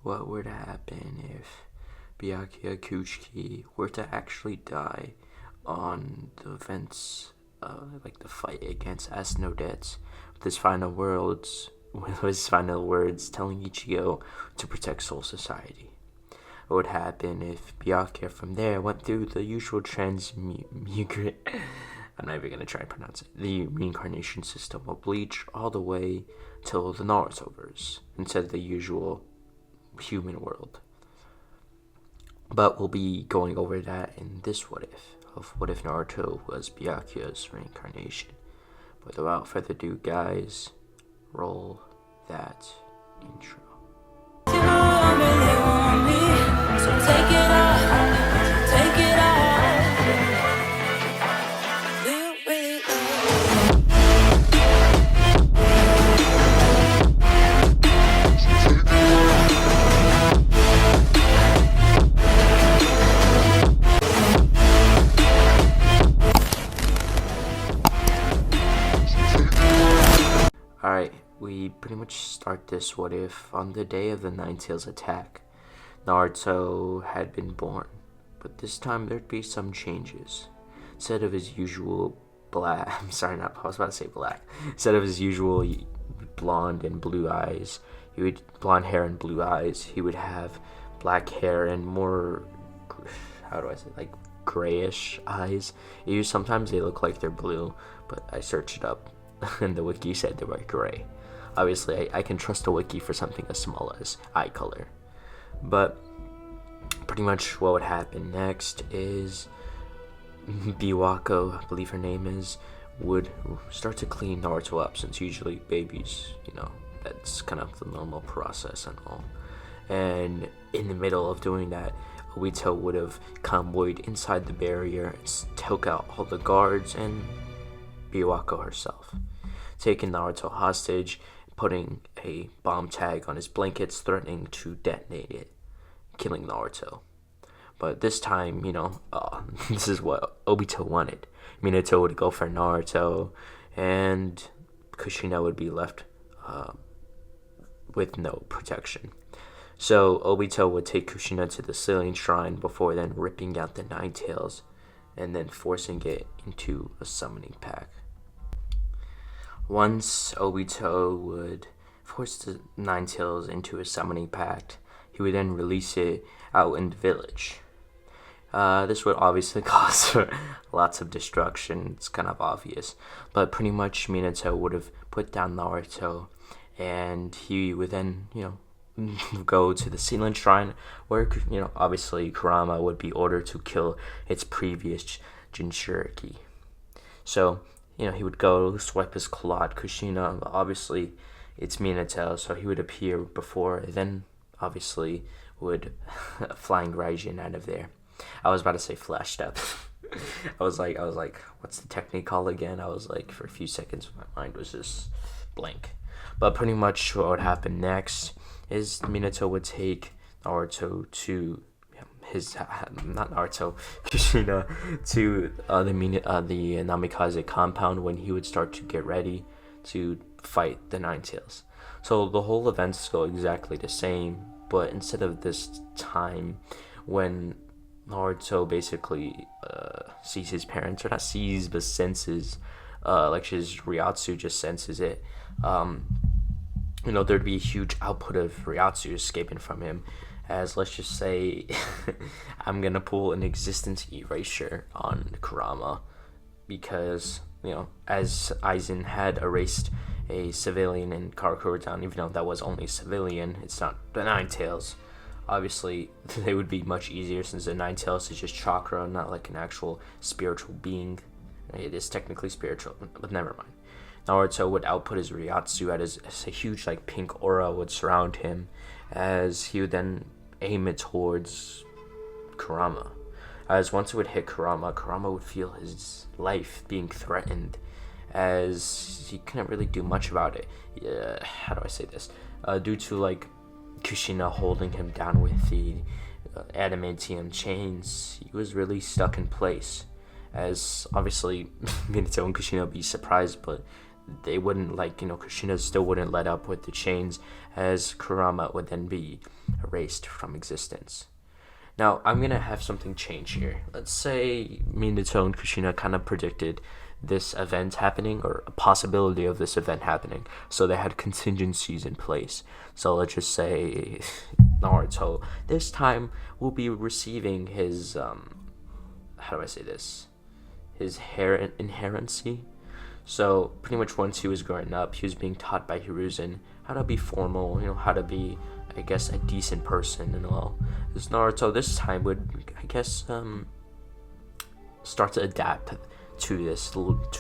what would happen if Byakuya Kuchiki were to actually die on the events, like the fight against Asnodets, with his final words telling Ichigo to protect Soul Society. What would happen if Byakuya from there went through the usual I'm not even gonna try and pronounce it. The reincarnation system of Bleach all the way till the Narutoverse instead of the usual human world. But we'll be going over that in this what if Naruto was Byakuya's reincarnation. But without further ado, guys, roll that intro. Alright, we pretty much start this what if on the day of the Nine Tails attack. Naruto had been born, but this time there'd be some changes. Instead of his usual black, instead of his usual blonde and blue eyes, blonde hair and blue eyes, he would have black hair and more, like grayish eyes. Sometimes they look like they're blue, but I searched it up and the wiki said they were gray. Obviously, I can trust a wiki for something as small as eye color. But pretty much what would happen next is Biwako, I believe her name is, would start to clean Naruto up, since usually babies, that's kind of the normal process and all. And in the middle of doing that, Obito would have convoyed inside the barrier and took out all the guards and Biwako herself, taking Naruto hostage, putting a bomb tag on his blankets, threatening to detonate it, killing Naruto. But this time, this is what Obito wanted. Minato would go for Naruto, and Kushina would be left with no protection. So Obito would take Kushina to the Ceiling Shrine before then ripping out the Nine Tails and then forcing it into a summoning pack. Once Obito would force the Nine Tails into a summoning pact, he would then release it out in the village. This would obviously cause lots of destruction, it's kind of obvious, but pretty much Minato would have put down Naruto, and he would then, go to the Ceiling Shrine, where, obviously Kurama would be ordered to kill its previous Jinchuriki. So, he would go swipe his claw at Kushina, but obviously it's Minato, so he would appear before, then obviously would flying Raijin out of there. I was about to say flash step. I was like, what's the technique called again? I was like, for a few seconds, my mind was just blank. But pretty much what would happen next is Minato would take Naruto to Kushina to the Namikaze compound when he would start to get ready to fight the Nine Tails. So the whole events go exactly the same, but instead of this time when Naruto basically sees his parents, or not sees but senses, like his Ryatsu just senses it, there'd be a huge output of Ryatsu escaping from him, as, let's just say, I'm gonna pull an existence erasure on Kurama, because, as Aizen had erased a civilian in Karakura Town, even though that was only a civilian, it's not the Nine Tails. Obviously, they would be much easier, since the Nine Tails is just chakra, not like an actual spiritual being. It is technically spiritual, but never mind. Naruto would output his Ryatsu as a huge pink aura would surround him, as he would then aim it towards Kurama. As once it would hit Kurama, Kurama would feel his life being threatened, as he couldn't really do much about it. How do I say this? Due to Kushina holding him down with the adamantium chains, he was really stuck in place. As obviously Minato and Kushina would be surprised, but they wouldn't Kushina still wouldn't let up with the chains, as Kurama would then be erased from existence. Now, I'm gonna have something change here. Let's say Minato and Kushina kind of predicted this event happening, or a possibility of this event happening, so they had contingencies in place. So let's just say Naruto this time will be receiving his how do I say this, his inherency. So pretty much once he was growing up, he was being taught by Hiruzen how to be formal, how to be, I guess, a decent person and all. This Naruto this time would, I guess, start to adapt to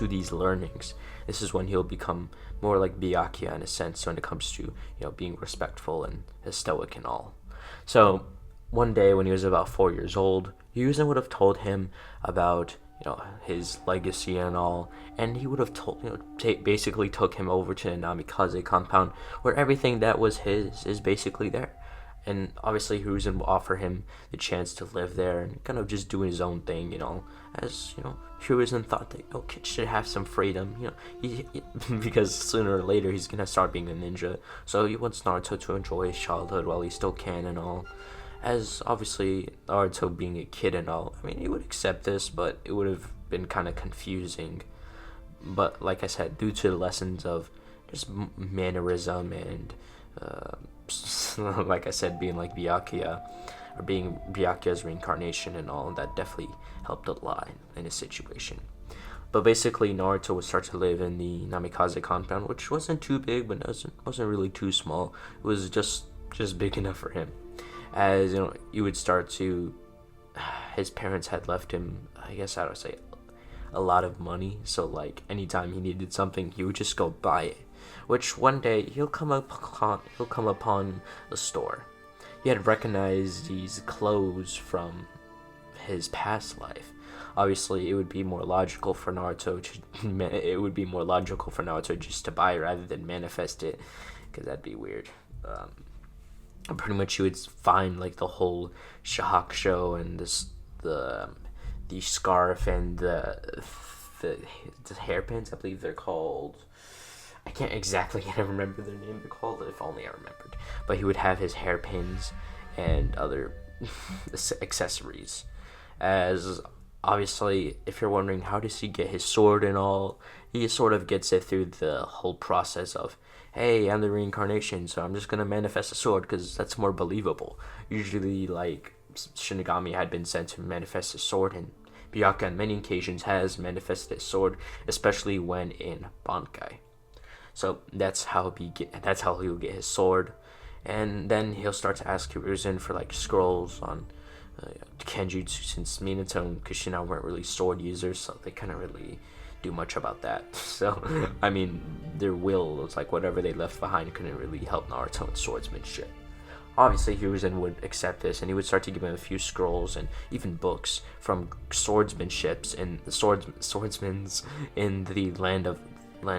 these learnings. This is when he'll become more like Byakuya in a sense when it comes to being respectful and stoic and all. So one day when he was about 4 years old, Hiruzen would have told him about his legacy and all, and he would have basically took him over to the Namikaze compound where everything that was his is basically there. And obviously Hiruzen will offer him the chance to live there and kind of just do his own thing, as Hiruzen thought that kids should have some freedom, because sooner or later he's gonna start being a ninja. So he wants Naruto to enjoy his childhood while he still can and all. As obviously Naruto being a kid and all, I mean, he would accept this, but it would have been kind of confusing. But like I said, due to the lessons of just mannerism and like I said, being like Byakuya, or being Byakuya's reincarnation and all, that definitely helped a lot in his situation. But basically Naruto would start to live in the Namikaze compound, which wasn't too big, but wasn't really too small. It was just big enough for him. As you would start to, his parents had left him, I guess I would say, a lot of money. So like anytime he needed something, he would just go buy it. Which one day he'll come upon a store. He had recognized these clothes from his past life. Obviously, it would be more logical for Naruto just to buy rather than manifest it, because that'd be weird. Pretty much he would find like the whole Shahakusho and the scarf and the hairpins, I believe they're called. I can't exactly remember their name. They're called, if only I remembered. But he would have his hairpins and other accessories. As obviously, if you're wondering how does he get his sword and all, he sort of gets it through the whole process of, hey, I'm the reincarnation, so I'm just gonna manifest a sword because that's more believable. Usually, like, Shinigami had been sent to manifest a sword, and Byakuya on many occasions has manifested a sword, especially when in Bankai. So that's how he'll get his sword, and then he'll start to ask Hiruzen for like scrolls on Kenjutsu, since Minato and Kushina weren't really sword users, so they couldn't really do much about that. So I mean, their will was like whatever they left behind couldn't really help Naruto in swordsmanship. Obviously Hiruzen would accept this, and he would start to give him a few scrolls and even books from swordsmanships and swordsmans in the land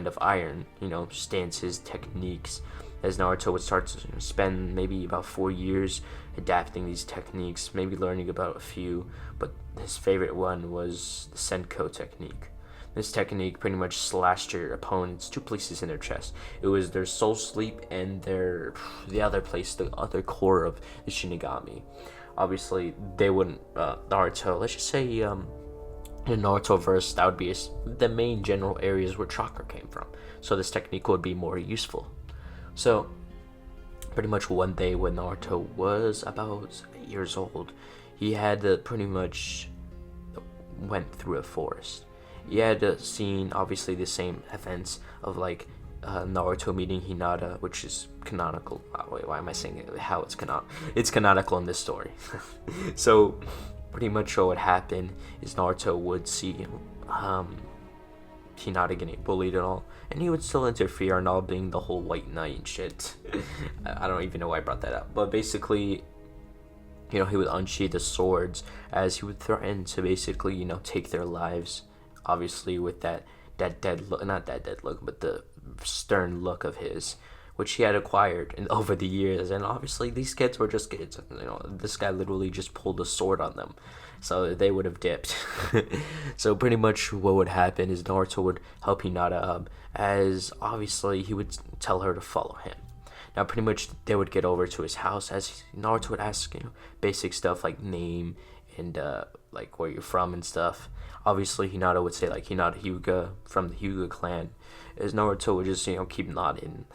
of iron, stances, techniques. As Naruto would start to spend maybe about 4 years adapting these techniques, maybe learning about a few, but his favorite one was the Senko technique. This technique pretty much slashed your opponents 2 places in their chest. It was their soul sleep and the other place, the other core of the Shinigami. Obviously, they wouldn't, Naruto, let's just say, in Naruto verse, that would be the main general areas where chakra came from. So this technique would be more useful. So, pretty much one day when Naruto was about 8 years old, he had pretty much went through a forest. He had seen, obviously, the same events of, like, Naruto meeting Hinata, which is canonical. Wait, why am I saying it? How it's canonical? It's canonical in this story. So, pretty much what would happen is Naruto would see Hinata getting bullied and all, and he would still interfere and all, being the whole white knight and shit. I don't even know why I brought that up, but basically, he would unsheath the swords as he would threaten to basically, take their lives. Obviously, with that dead look, not that dead look, but the stern look of his, which he had acquired over the years. And obviously, these kids were just kids. This guy literally just pulled a sword on them, so they would have dipped. So pretty much what would happen is Naruto would help Hinata up, as obviously he would tell her to follow him. Now, pretty much they would get over to his house as Naruto would ask, basic stuff like name and like where you're from and stuff. Obviously, Hinata would say like Hinata Hyuga from the Hyuga clan, as Naruto would just keep nodding.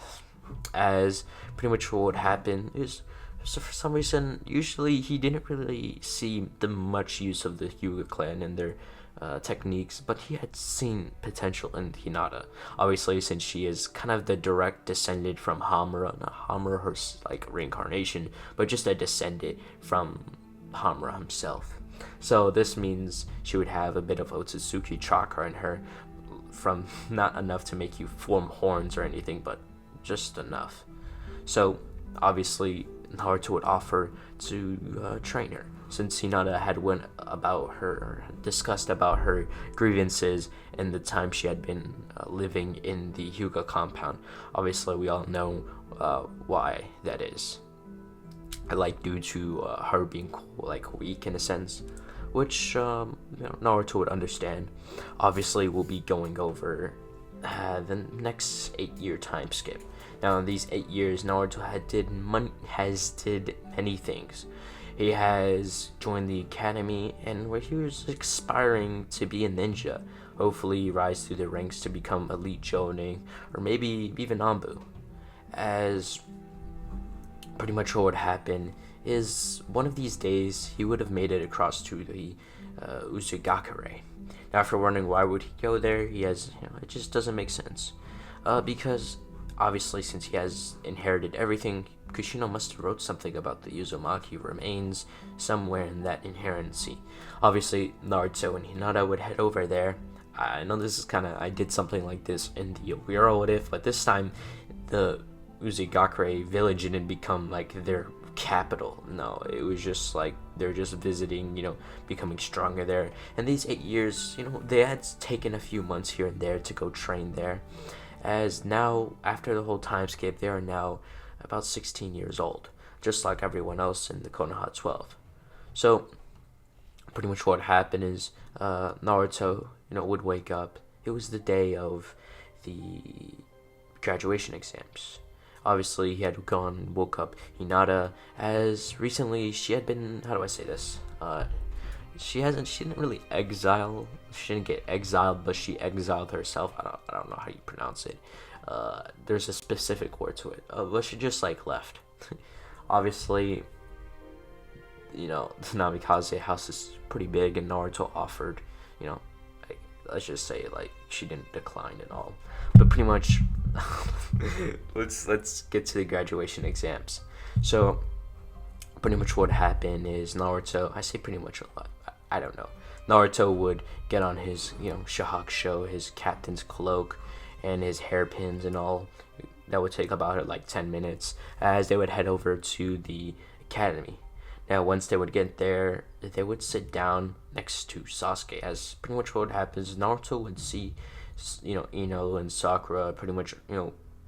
As pretty much what would happen is, so for some reason, usually he didn't really see the much use of the Hyuga clan and their techniques, but he had seen potential in Hinata. Obviously, since she is kind of the direct descendant from Hamura, not Hamura her like reincarnation, but just a descendant from Hamura himself. So this means she would have a bit of Otsutsuki chakra in her, from not enough to make you form horns or anything, but just enough. So obviously Naruto would offer to train her, since Hinata had discussed about her grievances and the time she had been living in the Hyuga compound. Obviously, we all know why that is. Like due to her being like weak in a sense, which Naruto would understand. Obviously, we'll be going over the next 8-year time skip. Now, in these 8 years, Naruto has did many things. He has joined the academy, and where he was aspiring to be a ninja, hopefully rise through the ranks to become elite Jonin, or maybe even Anbu. As pretty much what would happen is, one of these days, he would have made it across to the Uzugakure. Now, after wondering why would he go there, he has, it just doesn't make sense. Because obviously, since he has inherited everything, Kushino must have wrote something about the Uzumaki remains somewhere in that inherency. Obviously, Naruto and Hinata would head over there. I know this is I did something like this in the Oiro What If, but this time the Uzugakure village didn't become like their capital. No, it was just like they're just visiting, becoming stronger there. And these 8 years, they had taken a few months here and there to go train there. As now, after the whole time skip, they are now about 16 years old, just like everyone else in the Konoha 12. So, pretty much what happened is, Naruto, would wake up. It was the day of the graduation exams. Obviously, he had gone and woke up Hinata, as recently she had been, how do I say this? She didn't really exile. She didn't get exiled, but she exiled herself. I don't know how you pronounce it. There's a specific word to it. But she just left. Obviously, the Namikaze house is pretty big, and Naruto offered, let's just say she didn't decline at all. But pretty much, let's get to the graduation exams. So, pretty much what happened is Naruto, I say pretty much a lot, I don't know. Naruto would get on his, shahakusho, his captain's cloak, and his hairpins and all. That would take about 10 minutes, as they would head over to the academy. Now, once they would get there, they would sit down next to Sasuke, as pretty much what would happen is Naruto would see, Ino and Sakura pretty much,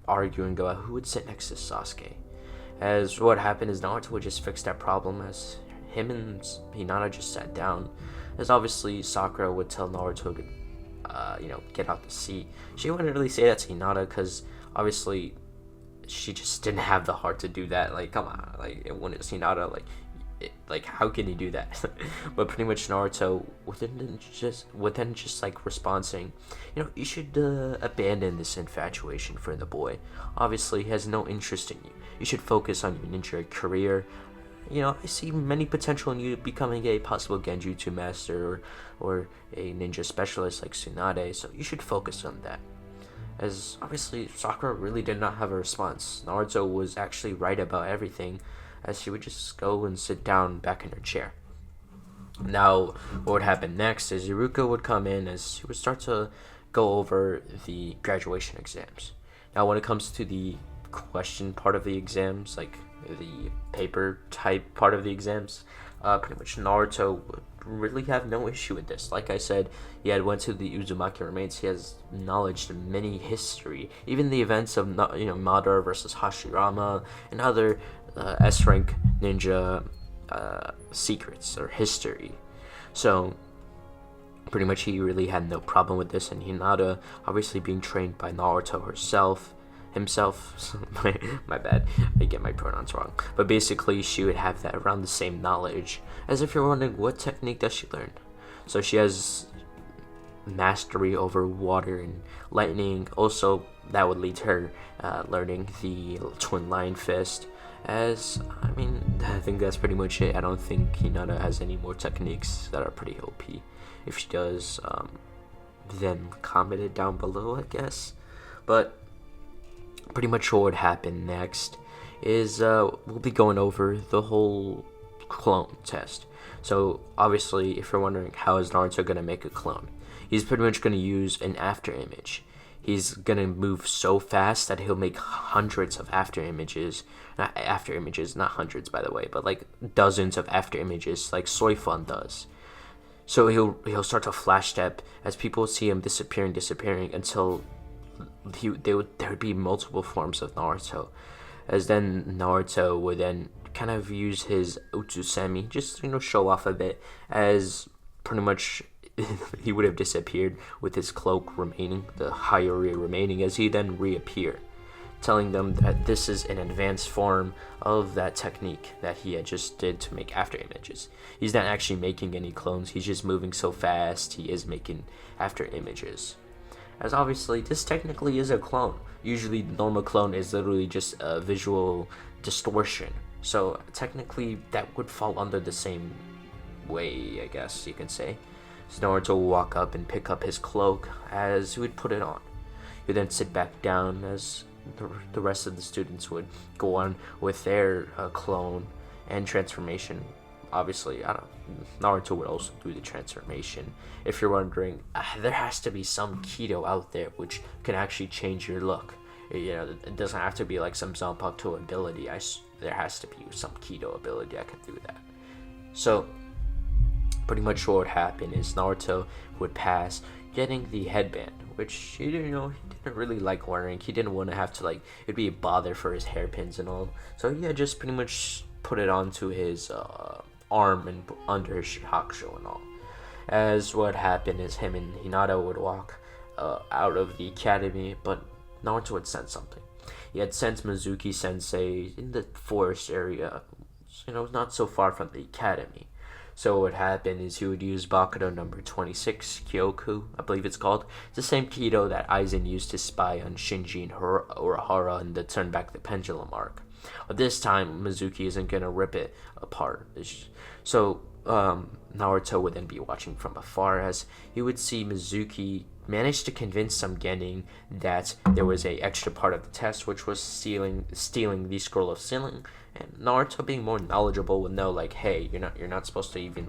arguing about who would sit next to Sasuke. As what happened is Naruto would just fix that problem, as him and Hinata just sat down. As obviously Sakura would tell Naruto to, get out the seat. She wouldn't really say that to Hinata, because obviously she just didn't have the heart to do that. Come on, when it's Hinata, how can you do that? But pretty much Naruto would then just respond saying, you should abandon this infatuation for the boy. Obviously, he has no interest in you. You should focus on your ninja career. I see many potential in you becoming a possible Genjutsu master or a ninja specialist like Tsunade, so you should focus on that. As obviously Sakura really did not have a response. Naruto was actually right about everything, as she would just go and sit down back in her chair. Now, what would happen next is Iruka would come in, as she would start to go over the graduation exams. Now, when it comes to the question part of the exams, the paper type part of the exams, pretty much Naruto would really have no issue with this. Like I said, he had went to the Uzumaki remains. He has knowledge of many history, even the events of Madara versus Hashirama and other S-rank ninja secrets or history. So pretty much he really had no problem with this, and Hinata, obviously being trained by Naruto herself, himself. my bad, I get my pronouns wrong. But basically, she would have that around the same knowledge. As if you're wondering, what technique does she learn? So she has mastery over water and lightning. Also, that would lead to her learning the twin lion fist. As I mean, I think that's pretty much it. I don't think Hinata has any more techniques that are pretty OP. If she does, then comment it down below, I guess. But pretty much what would happen next is we'll be going over the whole clone test. So obviously, if you're wondering how is Naruto gonna make a clone, he's pretty much gonna use an after image. He's gonna move so fast that he'll make hundreds of after images. Not after images, not hundreds by the way, but like dozens of after images, like Soifun does. So he'll start to flash step as people see him disappearing until there would be multiple forms of Naruto. As then Naruto would then kind of use his Utsusemi, just show off a bit, as pretty much he would have disappeared with his cloak remaining, the Hayori remaining, as he then reappear, telling them that this is an advanced form of that technique that he had just did to make after images. He's not actually making any clones, he's just moving so fast, he is making after images. As obviously, this technically is a clone. Usually, normal clone is literally just a visual distortion. So technically, that would fall under the same way, I guess you can say. So Naruto will walk up and pick up his cloak as he would put it on. He would then sit back down as the rest of the students would go on with their clone and transformation. Obviously, Naruto would also do the transformation. If you're wondering, there has to be some Kido out there which can actually change your look. It doesn't have to be like some Zanpakuto ability. There has to be some Kido ability that could do that. So pretty much what would happen is Naruto would pass getting the headband, which he didn't really like wearing. He didn't want to have to it'd be a bother for his hairpins and all. So yeah, just pretty much put it onto his arm and under his hakusho and all. As what happened is him and Hinata would walk out of the academy, but Naruto would sense something. He had sensed Mizuki sensei in the forest area, not so far from the academy. So what happened is he would use Bakudo number 26, Kyoku, I believe it's called. It's the same Kido that Aizen used to spy on Shinji and Urahara in the Turn Back the Pendulum arc. But this time, Mizuki isn't going to rip it apart. So Naruto would then be watching from afar as he would see Mizuki managed to convince some Genin that there was a extra part of the test, which was stealing the scroll of sealing. And Naruto, being more knowledgeable, would know hey, you're not supposed to even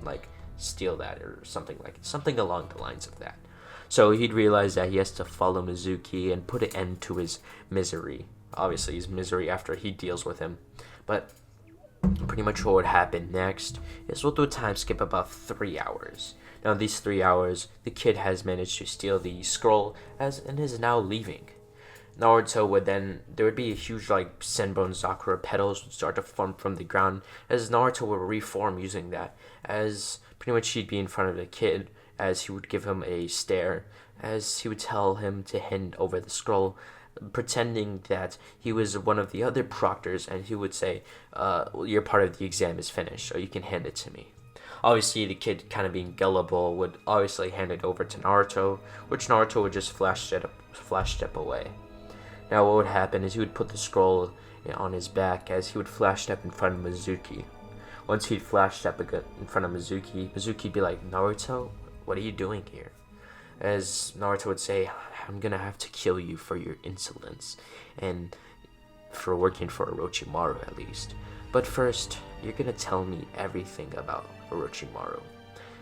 steal that or something along the lines of that. So he'd realize that he has to follow Mizuki and put an end to his misery. Obviously, his misery after he deals with him. But pretty much what would happen next is we'll do a time skip about 3 hours. Now, these 3 hours, the kid has managed to steal the scroll and is now leaving. Naruto there would be a huge Senbon Sakura petals would start to form from the ground as Naruto would reform using that, as pretty much he'd be in front of the kid as he would give him a stare, as he would tell him to hand over the scroll, pretending that he was one of the other proctors, and he would say, your part of the exam is finished, so you can hand it to me. Obviously, the kid, kind of being gullible, would obviously hand it over to Naruto, which Naruto would just flash step away. Now what would happen is he would put the scroll on his back as he would flash step in front of Mizuki. Once he'd flash step in front of Mizuki would be like, Naruto, what are you doing here? As Naruto would say, I'm gonna have to kill you for your insolence, and for working for Orochimaru at least. But first, you're gonna tell me everything about Orochimaru.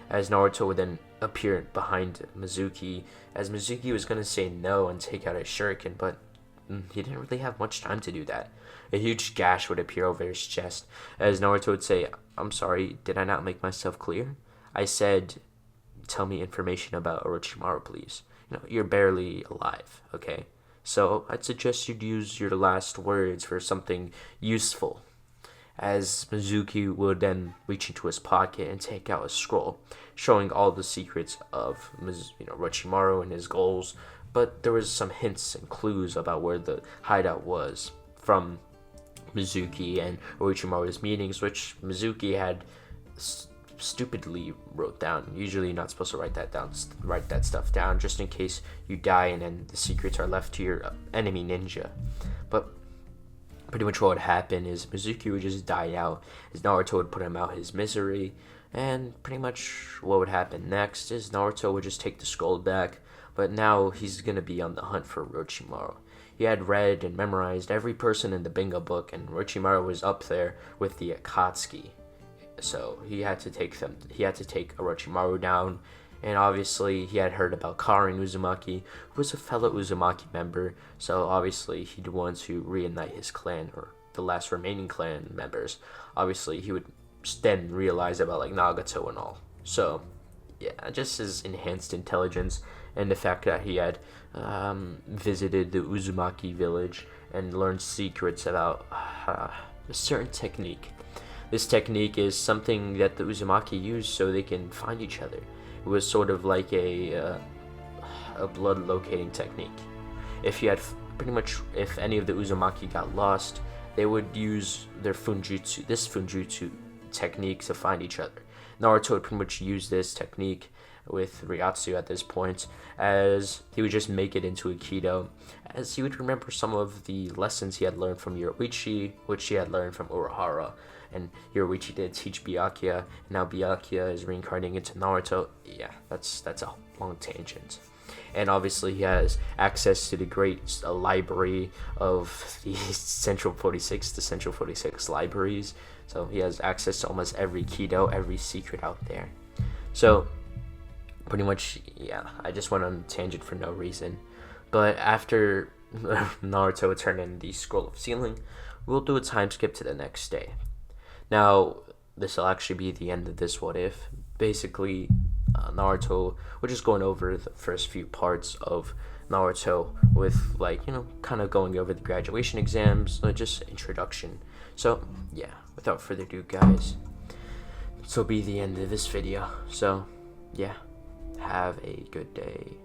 As Naruto would then appear behind Mizuki, as Mizuki was gonna say no and take out his shuriken, but he didn't really have much time to do that. A huge gash would appear over his chest, as Naruto would say, I'm sorry, did I not make myself clear? I said, tell me information about Orochimaru, please. You're barely alive, okay? So I'd suggest you'd use your last words for something useful. As Mizuki would then reach into his pocket and take out a scroll, showing all the secrets of Orochimaru and his goals, but there was some hints and clues about where the hideout was from Mizuki and Orochimaru's meetings, which Mizuki had stupidly wrote down. Usually you're not supposed to write that stuff down, just in case you die and then the secrets are left to your enemy ninja. But pretty much what would happen is Mizuki would just die out, as Naruto would put him out his misery, and pretty much what would happen next is Naruto would just take the scroll back, but now he's gonna be on the hunt for Orochimaru. He had read and memorized every person in the bingo book, and Orochimaru was up there with the Akatsuki. So he had to take Orochimaru down, and obviously he had heard about Karin Uzumaki, who was a fellow Uzumaki member, so obviously he'd want to reunite his clan, or the last remaining clan members. Obviously he would then realize about like Nagato and all. So yeah, just his enhanced intelligence and the fact that he had visited the Uzumaki village and learned secrets about a certain technique. This technique is something that the Uzumaki use so they can find each other. It was sort of like a blood locating technique. If any of the Uzumaki got lost, they would use this funjutsu technique to find each other. Naruto would pretty much use this technique with Ryatsu at this point, as he would just make it into Aikido, as he would remember some of the lessons he had learned from Yoruichi, which he had learned from Urahara, and Yoruichi did teach Byakuya, and now Byakuya is reincarnating into Naruto. Yeah, that's a long tangent. And obviously he has access to the great library of the Central 46 libraries, so he has access to almost every Kido, every secret out there. So pretty much, yeah, I just went on a tangent for no reason. But after Naruto turned in the Scroll of Sealing, we'll do a time skip to the next day. Now, this will actually be the end of this what if. Basically, Naruto, we're just going over the first few parts of Naruto with, like, kind of going over the graduation exams, just introduction. So, yeah, without further ado, guys, this will be the end of this video. So, yeah, have a good day.